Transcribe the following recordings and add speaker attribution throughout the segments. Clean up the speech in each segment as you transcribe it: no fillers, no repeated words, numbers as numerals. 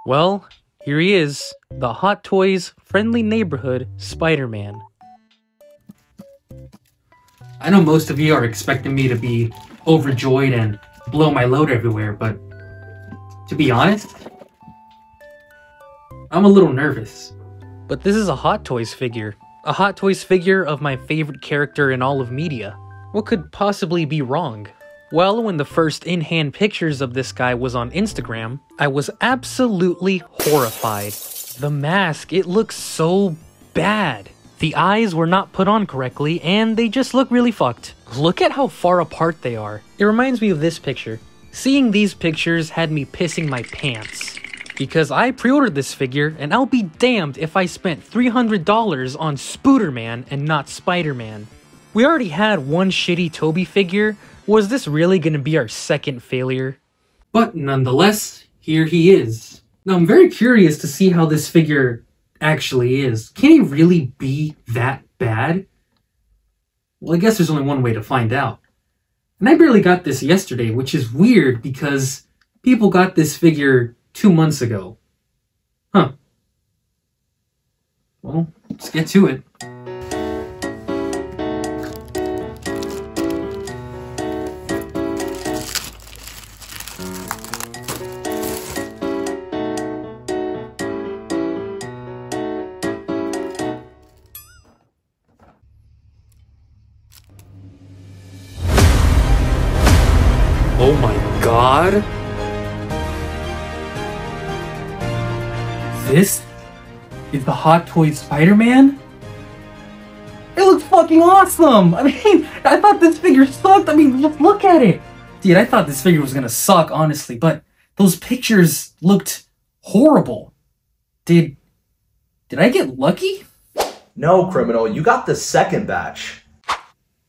Speaker 1: Well, here he is, the Hot Toys friendly neighborhood Spider-Man. I know most of you are expecting me to be overjoyed and blow my load everywhere, but to be honest, I'm a little nervous. But this is a Hot Toys figure. A Hot Toys figure of my favorite character in all of media. What could possibly be wrong? Well, when the first in-hand pictures of this guy was on Instagram, I was absolutely horrified. The mask, it looks so bad. The eyes were not put on correctly, and they just look really fucked. Look at how far apart they are. It reminds me of this picture. Seeing these pictures had me pissing my pants. Because I pre-ordered this figure, and I'll be damned if I spent $300 on Spooderman and not Spider-Man. We already had one shitty Tobey figure. Was this really gonna be our second failure? But nonetheless, here he is. Now I'm very curious to see how this figure actually is. Can he really be that bad? Well, I guess there's only one way to find out. And I barely got this yesterday, which is weird because people got this figure 2 months ago. Huh. Well, let's get to it. Oh my god! This is the Hot Toys Spider-Man? It looks fucking awesome! I mean, I thought this figure sucked. I mean, just look at it! Dude, I thought this figure was gonna suck, honestly, but those pictures looked horrible. Did I get lucky?
Speaker 2: No, criminal, you got the second batch.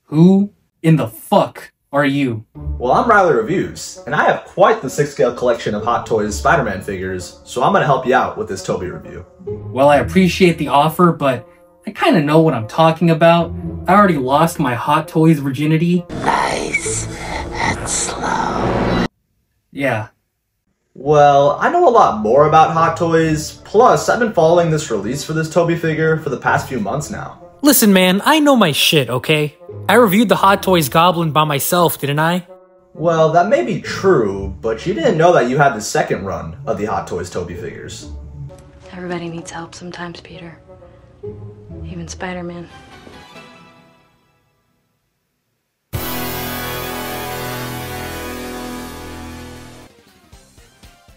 Speaker 1: Who in the fuck are you?
Speaker 2: Well, I'm Riley Reviews, and I have quite the 6-scale collection of Hot Toys Spider-Man figures, so I'm gonna help you out with this Tobey review.
Speaker 1: Well, I appreciate the offer, but I kinda know what I'm talking about. I already lost my Hot Toys virginity.
Speaker 3: Nice and slow.
Speaker 1: Yeah.
Speaker 2: Well, I know a lot more about Hot Toys, plus I've been following this release for this Tobey figure for the past few months now.
Speaker 1: Listen, man, I know my shit, okay? I reviewed the Hot Toys Goblin by myself, didn't I?
Speaker 2: Well, that may be true, but you didn't know that you had the second run of the Hot Toys Tobey figures.
Speaker 4: Everybody needs help sometimes, Peter. Even Spider-Man.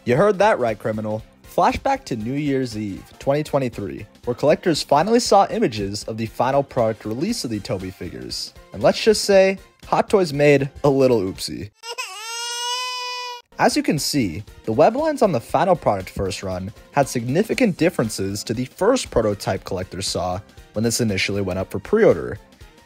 Speaker 5: You heard that right, criminal. Flashback to New Year's Eve, 2023, where collectors finally saw images of the final product release of the Tobey figures. And let's just say, Hot Toys made a little oopsie. As you can see, the web lines on the final product first run had significant differences to the first prototype collectors saw when this initially went up for pre-order.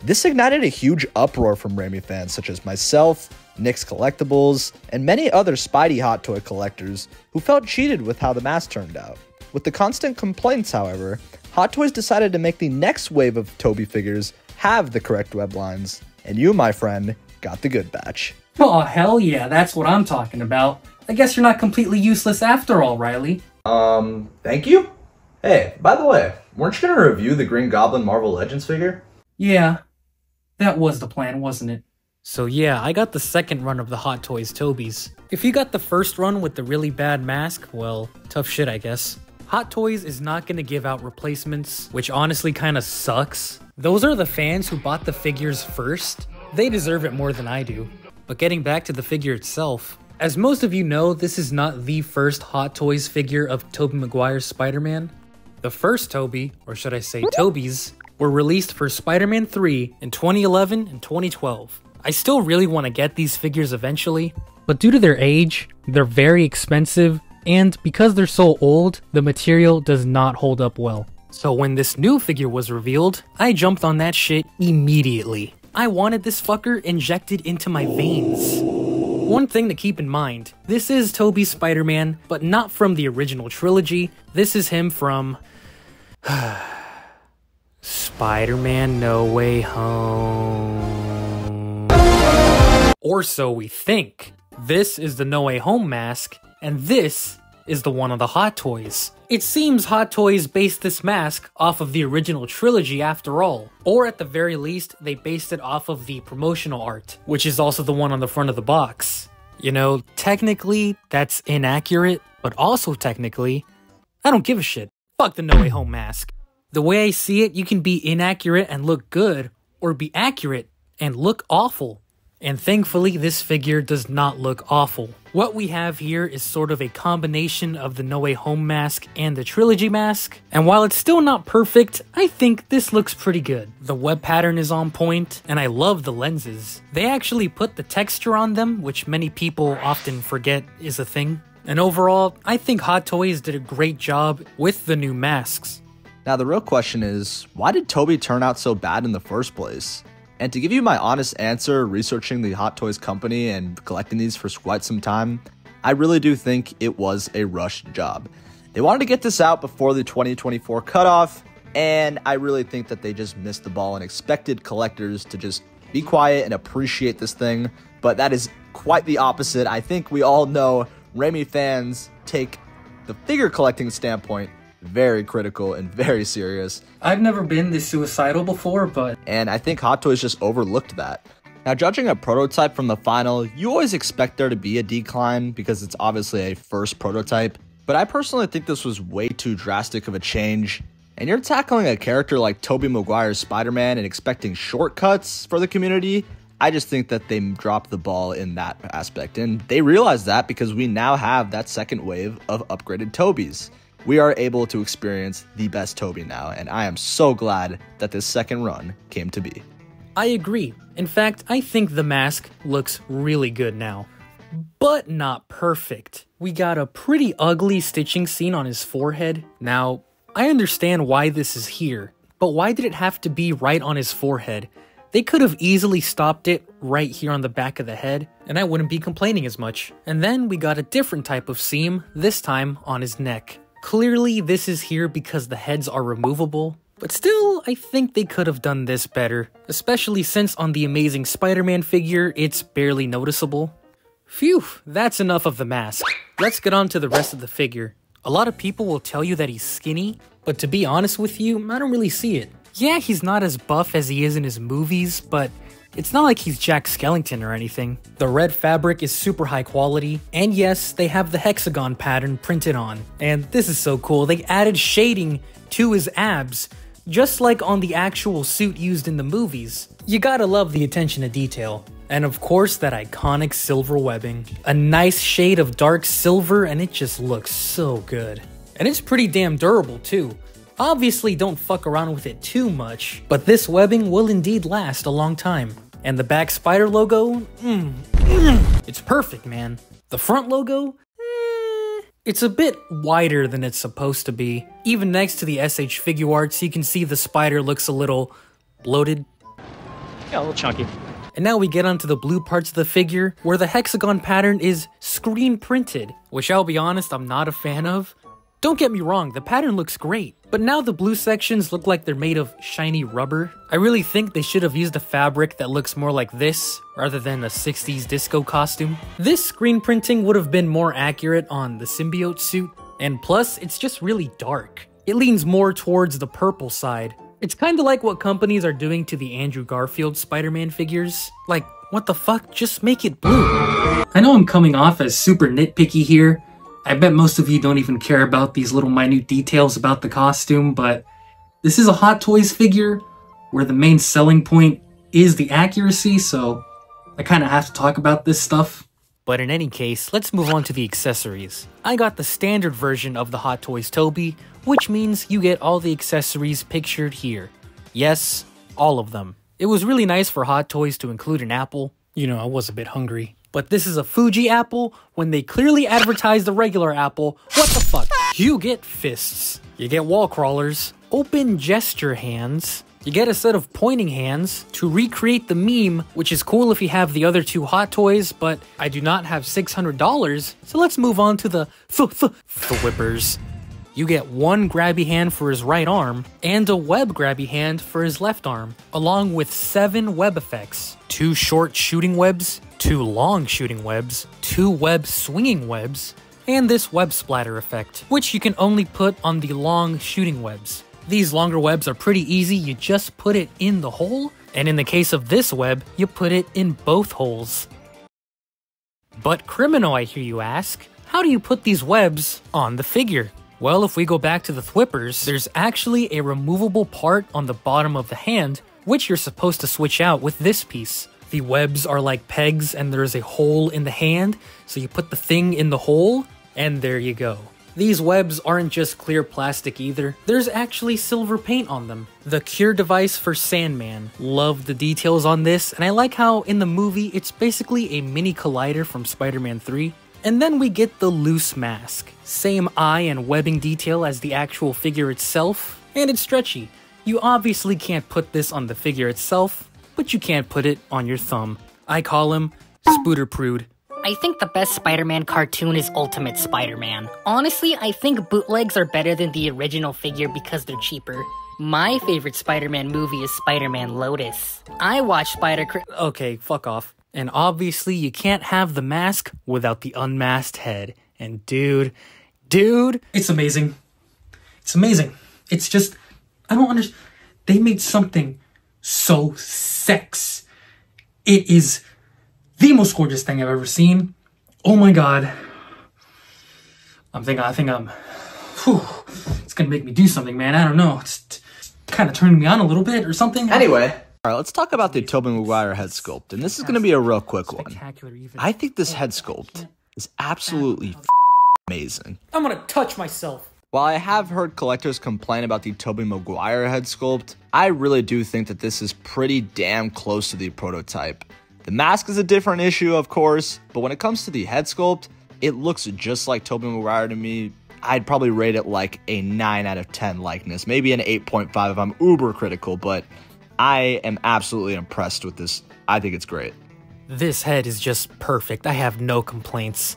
Speaker 5: This ignited a huge uproar from Raimi fans such as myself, Nick's Collectibles, and many other Spidey Hot Toy collectors who felt cheated with how the mask turned out. With the constant complaints, however, Hot Toys decided to make the next wave of Tobey figures have the correct web lines, and you, my friend, got the good batch.
Speaker 1: Oh, hell yeah, that's what I'm talking about. I guess you're not completely useless after all, Riley.
Speaker 2: Thank you? Hey, by the way, weren't you gonna review the Green Goblin Marvel Legends figure?
Speaker 1: Yeah, that was the plan, wasn't it? So yeah, I got the second run of the Hot Toys Tobeys. If you got the first run with the really bad mask, well, tough shit I guess. Hot Toys is not gonna give out replacements, which honestly kinda sucks. Those are the fans who bought the figures first. They deserve it more than I do. But getting back to the figure itself, as most of you know, this is not the first Hot Toys figure of Tobey Maguire's Spider-Man. The first Tobey, or should I say Tobeys, were released for Spider-Man 3 in 2011 and 2012. I still really want to get these figures eventually, but due to their age, they're very expensive, and because they're so old, the material does not hold up well. So when this new figure was revealed, I jumped on that shit immediately. I wanted this fucker injected into my veins. One thing to keep in mind, this is Tobey's Spider-Man, but not from the original trilogy. This is him from Spider-Man No Way Home. Or so we think. This is the No Way Home mask, and this is the one on the Hot Toys. It seems Hot Toys based this mask off of the original trilogy after all, or at the very least, they based it off of the promotional art, which is also the one on the front of the box. You know, technically, that's inaccurate, but also technically, I don't give a shit. Fuck the No Way Home mask. The way I see it, you can be inaccurate and look good, or be accurate and look awful. And thankfully, this figure does not look awful. What we have here is sort of a combination of the No Way Home mask and the trilogy mask, and while it's still not perfect, I think this looks pretty good. The web pattern is on point, and I love the lenses. They actually put the texture on them, which many people often forget is a thing. And overall, I think Hot Toys did a great job with the new masks.
Speaker 5: Now the real question is, why did Tobey turn out so bad in the first place? And to give you my honest answer, researching the Hot Toys company and collecting these for quite some time, I really do think it was a rushed job. They wanted to get this out before the 2024 cutoff, and I really think that they just missed the ball and expected collectors to just be quiet and appreciate this thing, but that is quite the opposite. I think we all know Raimi fans take the figure collecting standpoint very critical and very serious.
Speaker 1: I've never been this suicidal before,
Speaker 5: and I think Hot Toys just overlooked that. Now, judging a prototype from the final, you always expect there to be a decline because it's obviously a first prototype, but I personally think this was way too drastic of a change. And you're tackling a character like Tobey Maguire's Spider-Man and expecting shortcuts for the community. I just think that they dropped the ball in that aspect, and they realized that because we now have that second wave of upgraded Tobeys. We are able to experience the best Tobey now, and I am so glad that this second run came to be.
Speaker 1: I agree. In fact, I think the mask looks really good now. But not perfect. We got a pretty ugly stitching scene on his forehead. Now, I understand why this is here, but why did it have to be right on his forehead? They could have easily stopped it right here on the back of the head, and I wouldn't be complaining as much. And then we got a different type of seam, this time on his neck. Clearly, this is here because the heads are removable, but still, I think they could have done this better, especially since on the Amazing Spider-Man figure, it's barely noticeable. Phew, that's enough of the mask. Let's get on to the rest of the figure. A lot of people will tell you that he's skinny, but to be honest with you, I don't really see it. Yeah, he's not as buff as he is in his movies, but it's not like he's Jack Skellington or anything. The red fabric is super high quality, and yes, they have the hexagon pattern printed on. And this is so cool, they added shading to his abs, just like on the actual suit used in the movies. You gotta love the attention to detail. And of course, that iconic silver webbing. A nice shade of dark silver, and it just looks so good. And it's pretty damn durable too. Obviously, don't fuck around with it too much, but this webbing will indeed last a long time. And the back spider logo, it's perfect, man. The front logo, it's a bit wider than it's supposed to be. Even next to the SH figure arts, you can see the spider looks a little bloated. Yeah, a little chunky. And now we get onto the blue parts of the figure, where the hexagon pattern is screen printed, which I'll be honest, I'm not a fan of. Don't get me wrong, the pattern looks great, but now the blue sections look like they're made of shiny rubber. I really think they should have used a fabric that looks more like this, rather than a 60s disco costume. This screen printing would have been more accurate on the symbiote suit, and plus, it's just really dark. It leans more towards the purple side. It's kinda like what companies are doing to the Andrew Garfield Spider-Man figures. Like, what the fuck, just make it blue. I know I'm coming off as super nitpicky here. I bet most of you don't even care about these little minute details about the costume, but this is a Hot Toys figure where the main selling point is the accuracy, so I kind of have to talk about this stuff. But in any case, let's move on to the accessories. I got the standard version of the Hot Toys Tobey, which means you get all the accessories pictured here. Yes, all of them. It was really nice for Hot Toys to include an apple. You know, I was a bit hungry. But this is a Fuji apple when they clearly advertised the regular apple. What the fuck? You get fists. You get wall crawlers. Open gesture hands. You get a set of pointing hands to recreate the meme, which is cool if you have the other two Hot Toys, but I do not have $600, so let's move on to the whippers. You get one grabby hand for his right arm, and a web grabby hand for his left arm, along with 7 web effects. 2 short shooting webs, 2 long shooting webs, 2 web swinging webs, and this web splatter effect, which you can only put on the long shooting webs. These longer webs are pretty easy, you just put it in the hole, and in the case of this web, you put it in both holes. But Criminal, I hear you ask, how do you put these webs on the figure? Well, if we go back to the Thwippers, there's actually a removable part on the bottom of the hand, which you're supposed to switch out with this piece. The webs are like pegs and there's a hole in the hand, so you put the thing in the hole, and there you go. These webs aren't just clear plastic either, there's actually silver paint on them. The cure device for Sandman. Love the details on this, and I like how in the movie it's basically a mini collider from Spider-Man 3. And then we get the loose mask. Same eye and webbing detail as the actual figure itself, and it's stretchy. You obviously can't put this on the figure itself, but you can't put it on your thumb. I call him Spooder Prude.
Speaker 6: I think the best Spider-Man cartoon is Ultimate Spider-Man. Honestly, I think bootlegs are better than the original figure because they're cheaper. My favorite Spider-Man movie is Spider-Man Lotus. I watched
Speaker 1: Okay, fuck off. And obviously you can't have the mask without the unmasked head. And dude, it's amazing. It's amazing. It's just, I don't understand. They made something so sex. It is the most gorgeous thing I've ever seen. Oh my god. I think I'm, it's gonna make me do something, man. I don't know. It's kind of turning me on a little bit or something.
Speaker 2: Anyway.
Speaker 5: Alright, let's talk about the Tobey Maguire head sculpt, and this is going to be a real quick one. I think this head sculpt is absolutely amazing.
Speaker 1: I'm gonna touch myself.
Speaker 5: While I have heard collectors complain about the Tobey Maguire head sculpt, I really do think that this is pretty damn close to the prototype. The mask is a different issue, of course, but when it comes to the head sculpt, it looks just like Tobey Maguire to me. I'd probably rate it like a 9 out of 10 likeness, maybe an 8.5 if I'm uber critical, but I am absolutely impressed with this. I think it's great.
Speaker 1: This head is just perfect. I have no complaints.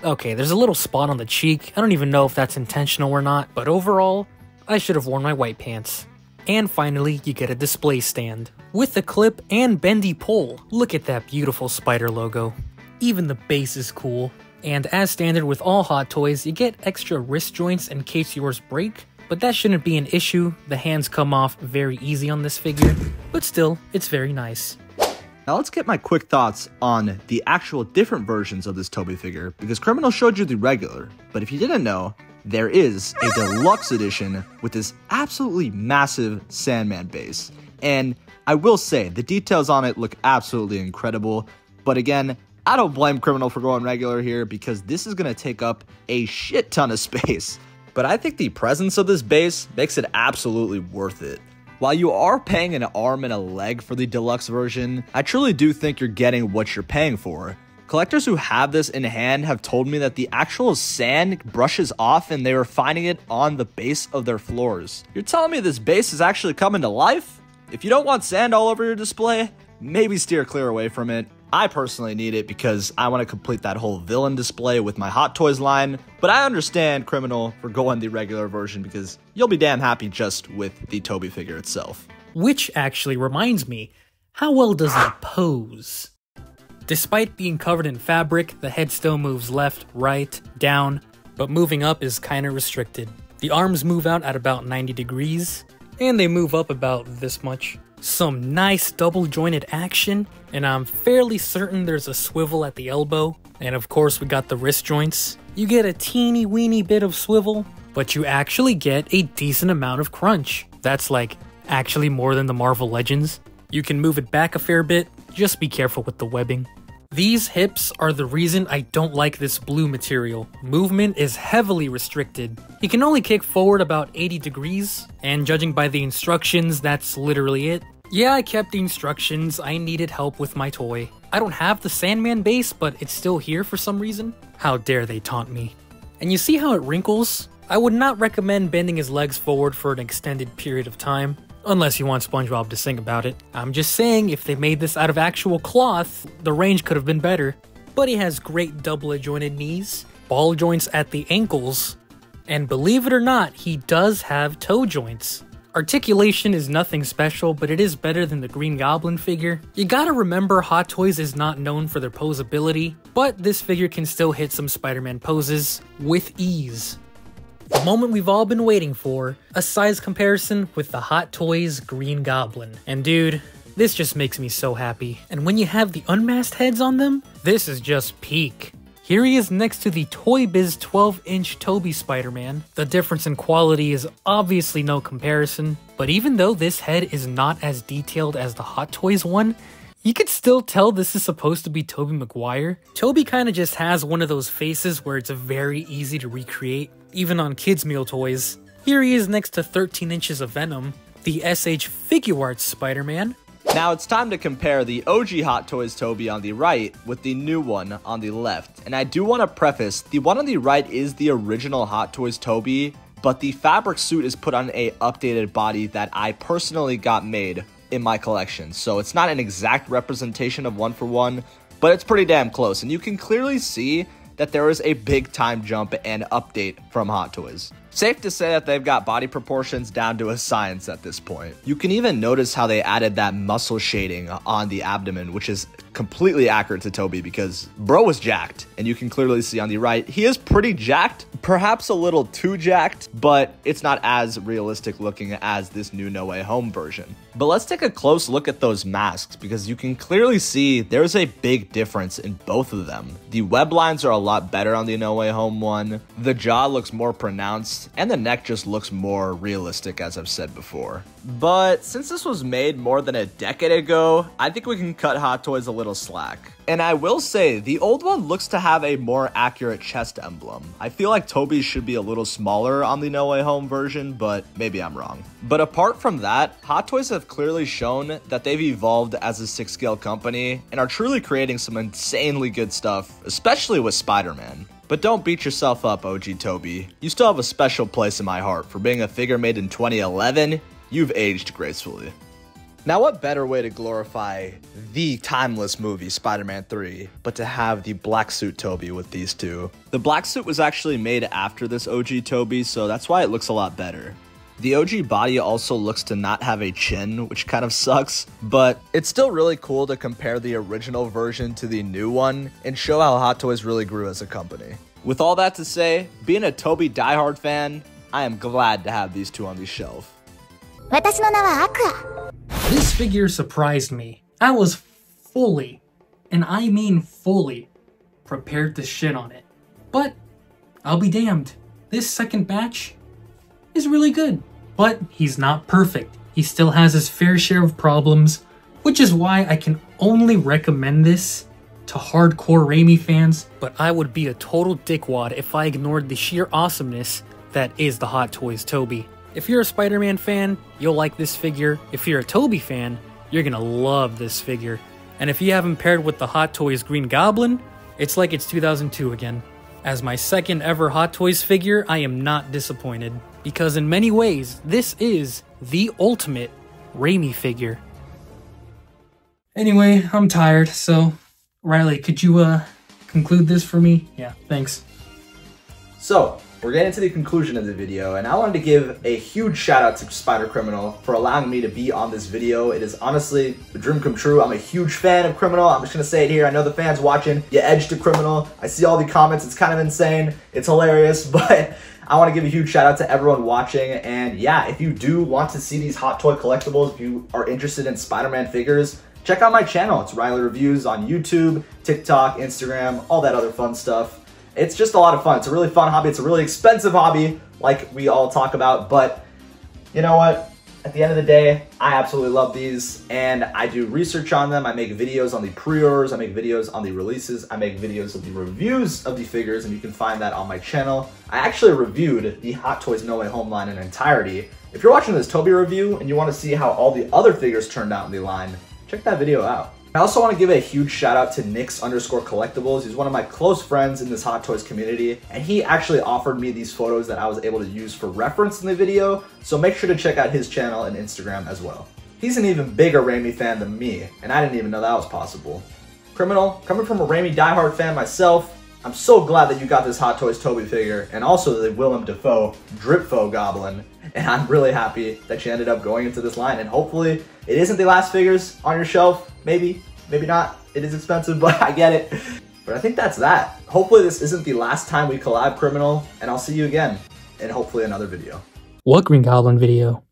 Speaker 1: Okay, there's a little spot on the cheek. I don't even know if that's intentional or not, but overall, I should have worn my white pants. And finally, you get a display stand. With the clip and bendy pole. Look at that beautiful spider logo. Even the base is cool. And as standard with all Hot Toys, you get extra wrist joints in case yours break. But that shouldn't be an issue, the hands come off very easy on this figure, but still, it's very nice.
Speaker 5: Now let's get my quick thoughts on the actual different versions of this Tobey figure, because Criminal showed you the regular, but if you didn't know, there is a deluxe edition with this absolutely massive Sandman base. And I will say, the details on it look absolutely incredible, but again, I don't blame Criminal for going regular here, because this is going to take up a shit ton of space. But I think the presence of this base makes it absolutely worth it. While you are paying an arm and a leg for the deluxe version, I truly do think you're getting what you're paying for. Collectors who have this in hand have told me that the actual sand brushes off and they were finding it on the base of their floors. You're telling me this base is actually coming to life? If you don't want sand all over your display, maybe steer clear away from it. I personally need it because I want to complete that whole villain display with my Hot Toys line, but I understand Criminal for going the regular version because you'll be damn happy just with the Tobey figure itself.
Speaker 1: Which actually reminds me, how well does it pose? Despite being covered in fabric, the head still moves left, right, down, but moving up is kinda restricted. The arms move out at about 90 degrees, and they move up about this much. Some nice double jointed action, and I'm fairly certain there's a swivel at the elbow, and of course we got the wrist joints. You get a teeny weeny bit of swivel, but you actually get a decent amount of crunch. That's like actually more than the Marvel Legends. You can move it back a fair bit, just be careful with the webbing. These hips are the reason I don't like this blue material. Movement is heavily restricted. You can only kick forward about 80 degrees, and judging by the instructions, that's literally it. Yeah, I kept the instructions, I needed help with my toy. I don't have the Sandman base, but it's still here for some reason. How dare they taunt me. And you see how it wrinkles? I would not recommend bending his legs forward for an extended period of time. Unless you want SpongeBob to sing about it. I'm just saying, if they made this out of actual cloth, the range could have been better. But he has great double-jointed knees, ball joints at the ankles, and believe it or not, he does have toe joints. Articulation is nothing special, but it is better than the Green Goblin figure. You gotta remember Hot Toys is not known for their posability, but this figure can still hit some Spider-Man poses with ease. The moment we've all been waiting for, a size comparison with the Hot Toys Green Goblin. And dude, this just makes me so happy. And when you have the unmasked heads on them, this is just peak. Here he is next to the Toy Biz 12-inch Tobey Spider-Man. The difference in quality is obviously no comparison, but even though this head is not as detailed as the Hot Toys one, you could still tell this is supposed to be Tobey Maguire. Tobey kinda just has one of those faces where it's very easy to recreate, even on kids' meal toys. Here he is next to 13 inches of Venom, the SH Figuarts Spider-Man.
Speaker 5: Now it's time to compare the OG Hot Toys Tobey on the right with the new one on the left. And I do want to preface, the one on the right is the original Hot Toys Tobey, but the fabric suit is put on a updated body that I personally got made in my collection. So it's not an exact representation of one for one, but it's pretty damn close. And you can clearly see that there is a big time jump and update from Hot Toys. Safe to say that they've got body proportions down to a science at this point. You can even notice how they added that muscle shading on the abdomen, which is completely accurate to Tobey because bro was jacked. And you can clearly see on the right, he is pretty jacked, perhaps a little too jacked, but it's not as realistic looking as this new No Way Home version. But let's take a close look at those masks because you can clearly see there's a big difference in both of them. The web lines are a lot better on the No Way Home one. The jaw looks more pronounced and the neck just looks more realistic, as I've said before. But since this was made more than a decade ago, I think we can cut Hot Toys a little slack. And I will say, the old one looks to have a more accurate chest emblem. I feel like Tobey's should be a little smaller on the No Way Home version, but maybe I'm wrong. But apart from that, Hot Toys have clearly shown that they've evolved as a 6-scale company and are truly creating some insanely good stuff, especially with Spider-Man. But don't beat yourself up, OG Tobey. You still have a special place in my heart for being a figure made in 2011. You've aged gracefully. Now what better way to glorify the timeless movie Spider-Man 3, but to have the black suit Tobey with these two. The black suit was actually made after this OG Tobey, so that's why it looks a lot better. The OG body also looks to not have a chin, which kind of sucks, but it's still really cool to compare the original version to the new one and show how Hot Toys really grew as a company. With all that to say, being a Tobey diehard fan, I am glad to have these two on the shelf.
Speaker 1: This figure surprised me. I was fully, and I mean fully, prepared to shit on it. But I'll be damned. This second batch is really good. But he's not perfect. He still has his fair share of problems, which is why I can only recommend this to hardcore Raimi fans, but I would be a total dickwad if I ignored the sheer awesomeness that is the Hot Toys Tobey. If you're a Spider-Man fan, you'll like this figure. If you're a Tobey fan, you're gonna love this figure. And if you haven't paired with the Hot Toys Green Goblin, it's like it's 2002 again. As my second ever Hot Toys figure, I am not disappointed, because in many ways, this is the ultimate Raimi figure. Anyway, I'm tired, so Riley, could you conclude this for me? Yeah, thanks.
Speaker 2: So, we're getting to the conclusion of the video, and I wanted to give a huge shout out to Spider Criminal for allowing me to be on this video. It is honestly a dream come true. I'm a huge fan of Criminal. I'm just gonna say it here. I know the fans watching, you edged to Criminal. I see all the comments. It's kind of insane. It's hilarious, but I want to give a huge shout out to everyone watching. And yeah, if you do want to see these Hot Toy collectibles, if you are interested in Spider-Man figures, check out my channel. It's Riley Reviews on YouTube, TikTok, Instagram, all that other fun stuff. It's just a lot of fun. It's a really fun hobby. It's a really expensive hobby, like we all talk about, but you know what? At the end of the day, I absolutely love these, and I do research on them. I make videos on the pre-orders, I make videos on the releases, I make videos of the reviews of the figures, and you can find that on my channel. I actually reviewed the Hot Toys No Way Home line in entirety. If you're watching this Tobey review and you want to see how all the other figures turned out in the line, check that video out. I also want to give a huge shout out to Nix_collectibles. He's one of my close friends in this Hot Toys community, and he actually offered me these photos that I was able to use for reference in the video, so make sure to check out his channel and Instagram as well. He's an even bigger Raimi fan than me, and I didn't even know that was possible. Criminal, coming from a Raimi diehard fan myself, I'm so glad that you got this Hot Toys Tobey figure, and also the Willem Dafoe Dripfo Goblin. and I'm really happy that she ended up going into this line, and hopefully it isn't the last figures on your shelf. Maybe not. It is expensive, but I get it. But I think that's that. Hopefully this isn't the last time we collab, Criminal, and I'll see you again in hopefully another video.
Speaker 1: What Green Goblin video?